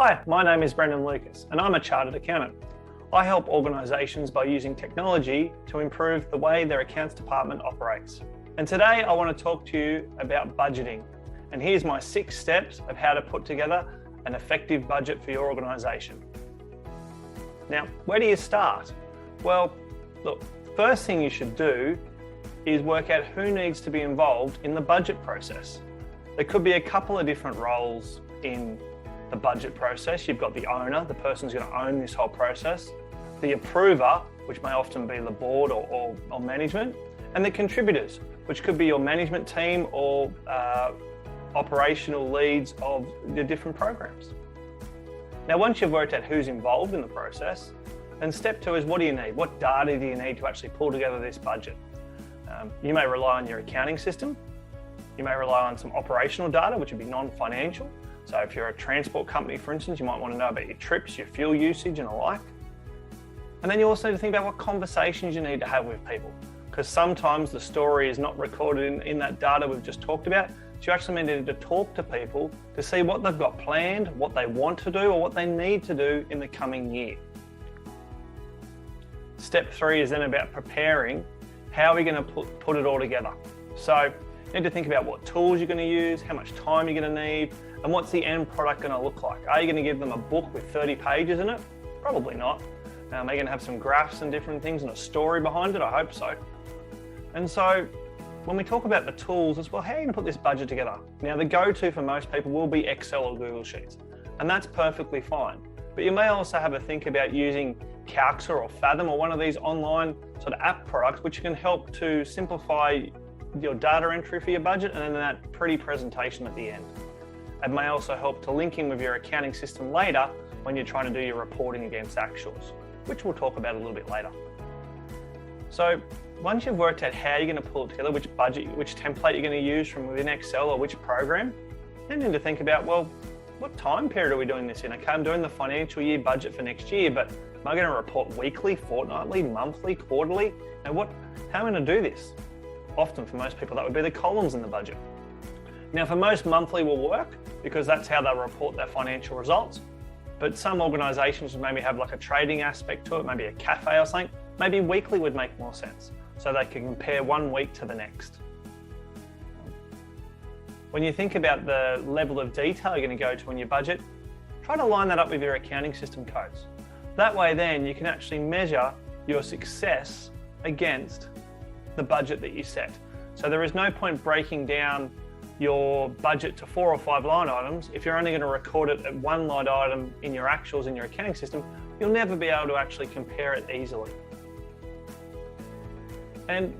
Hi, my name is Brendan Lucas and I'm a chartered accountant. I help organisations by using technology to improve the way their accounts department operates. And today I want to talk to you about budgeting. And here's my 6 steps of how to put together an effective budget for your organisation. Now, where do you start? Well, look, first thing you should do is work out who needs to be involved in the budget process. There could be a couple of different roles in the budget process. You've got the owner, the person who's going to own this whole process, the approver, which may often be the board or management, and the contributors, which could be your management team or operational leads of the different programs. Now, once you've worked out who's involved in the process, then step 2 is what do you need? What data do you need to actually pull together this budget? You may rely on your accounting system. You may rely on some operational data, which would be non-financial. So if you're a transport company, for instance, you might want to know about your trips, your fuel usage and the like. And then you also need to think about what conversations you need to have with people, because sometimes the story is not recorded in that data we've just talked about. So you actually need to talk to people to see what they've got planned, what they want to do, or what they need to do in the coming year. Step 3 is then about preparing. How are we going to put it all together? So you need to think about what tools you're going to use, how much time you're going to need, and what's the end product going to look like. Are you going to give them a book with 30 pages in it? Probably not. Are you going to have some graphs and different things and a story behind it? I hope so. And so when we talk about the tools as well, how are you going to put this budget together? Now, the go-to for most people will be Excel or Google Sheets, and that's perfectly fine. But you may also have a think about using Calculator or Fathom or one of these online sort of app products, which can help to simplify your data entry for your budget and then that pretty presentation at the end. It may also help to link in with your accounting system later when you're trying to do your reporting against actuals, which we'll talk about a little bit later. So once you've worked out how you're going to pull it together, which budget, which template you're going to use from within Excel or which program, then you need to think about, well, what time period are we doing this in? Okay, I'm doing the financial year budget for next year, but am I going to report weekly, fortnightly, monthly, quarterly? And how am I going to do this? Often for most people, that would be the columns in the budget. Now, for most, monthly will work because that's how they report their financial results. But some organisations maybe have like a trading aspect to it, maybe a cafe or something. Maybe weekly would make more sense, so they can compare one week to the next. When you think about the level of detail you're going to go to in your budget, try to line that up with your accounting system codes. That way then you can actually measure your success against the budget that you set. So there is no point breaking down your budget to 4 or 5 line items. If you're only going to record it at one line item in your actuals in your accounting system, you'll never be able to actually compare it easily. And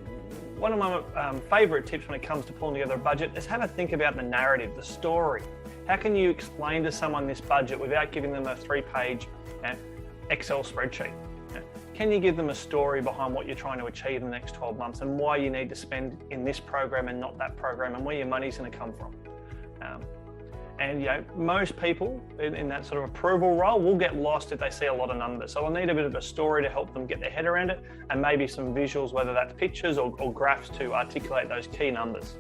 one of my favourite tips when it comes to pulling together a budget is have a think about the narrative, the story. How can you explain to someone this budget without giving them a 3-page Excel spreadsheet? Can you give them a story behind what you're trying to achieve in the next 12 months and why you need to spend in this program and not that program and where your money's going to come from? And most people in that sort of approval role will get lost if they see a lot of numbers. So they'll need a bit of a story to help them get their head around it, and maybe some visuals, whether that's pictures or graphs to articulate those key numbers.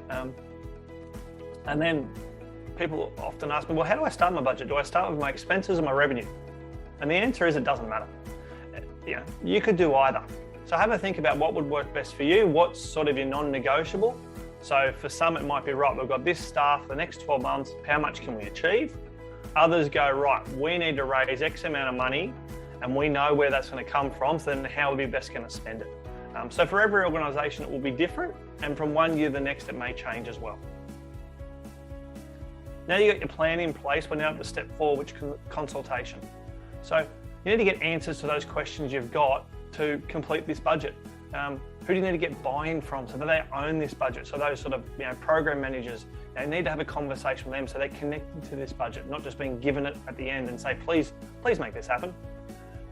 And then people often ask me, well, how do I start my budget? Do I start with my expenses or my revenue? And the answer is it doesn't matter. You could do either. So have a think about what would work best for you, what's sort of your non-negotiable. So for some it might be, right, we've got this staff for the next 12 months, how much can we achieve? Others go, right, we need to raise X amount of money and we know where that's going to come from, so then how are we best going to spend it? So for every organisation it will be different, and from one year to the next it may change as well. Now you've got your plan in place, we're now at the step 4, which is consultation. So you need to get answers to those questions you've got to complete this budget. Who do you need to get buy-in from so that they own this budget? So those sort of program managers, you need to have a conversation with them so they're connected to this budget, not just being given it at the end and say, please make this happen.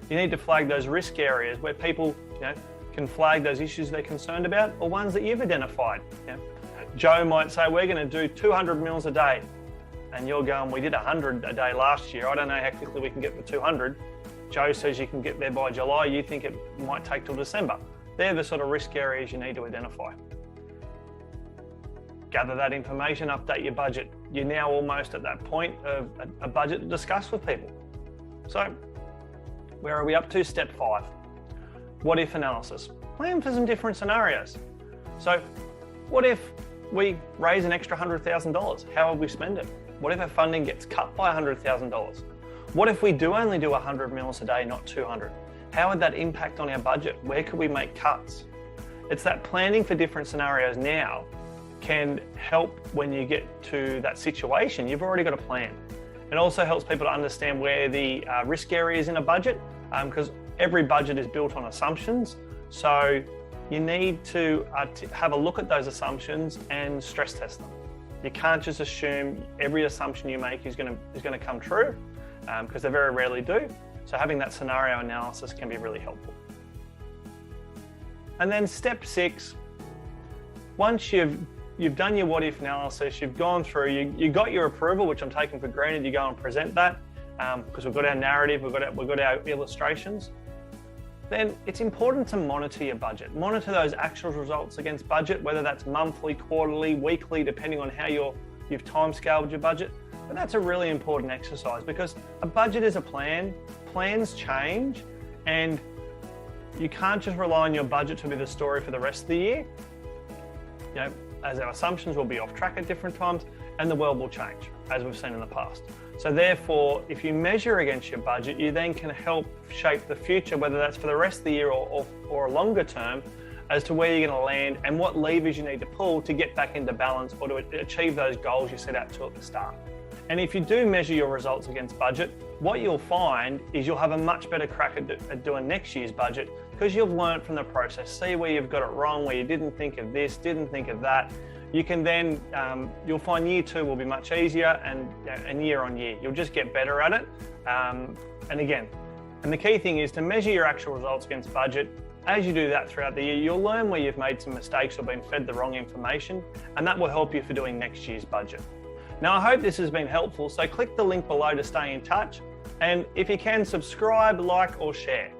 You need to flag those risk areas where people can flag those issues they're concerned about, or ones that you've identified. Joe might say, we're going to do 200 meals a day. And you're going, we did 100 a day last year. I don't know how quickly we can get to 200. Joe says you can get there by July. You think it might take till December. They're the sort of risk areas you need to identify. Gather that information, update your budget, you're now almost at that point of a budget to discuss with people. So where are we up to? Step 5, what if analysis. Plan for some different scenarios. So what if we raise an extra $100,000? How would we spend it? What if our funding gets cut by $100,000? What if we do only do 100 mils a day, not 200? How would that impact on our budget? Where could we make cuts? It's that planning for different scenarios now can help when you get to that situation. You've already got a plan. It also helps people to understand where the risk area is in a budget, because every budget is built on assumptions. So you need to have a look at those assumptions and stress test them. You can't just assume every assumption you make is going to come true, because they very rarely do. So having that scenario analysis can be really helpful. And then step 6, once you've done your what if analysis, you've gone through, you got your approval, which I'm taking for granted, you go and present that, because we've got our narrative, we've got our illustrations. Then it's important to monitor your budget. Monitor those actual results against budget, whether that's monthly, quarterly, weekly, depending on how you've time-scaled your budget. But that's a really important exercise, because a budget is a plan. Plans change, and you can't just rely on your budget to be the story for the rest of the year. You know, as our assumptions will be off track at different times, and the world will change, as we've seen in the past. So therefore, if you measure against your budget, you then can help shape the future, whether that's for the rest of the year or a longer term, as to where you're going to land and what levers you need to pull to get back into balance or to achieve those goals you set out to at the start. And if you do measure your results against budget, what you'll find is you'll have a much better crack at doing next year's budget, because you've learned from the process. See where you've got it wrong, where you didn't think of this, didn't think of that. You can then, you'll find year 2 will be much easier, and year on year, you'll just get better at it. And the key thing is to measure your actual results against budget. As you do that throughout the year, you'll learn where you've made some mistakes or been fed the wrong information, and that will help you for doing next year's budget. Now, I hope this has been helpful, so click the link below to stay in touch, and if you can, subscribe, like, or share.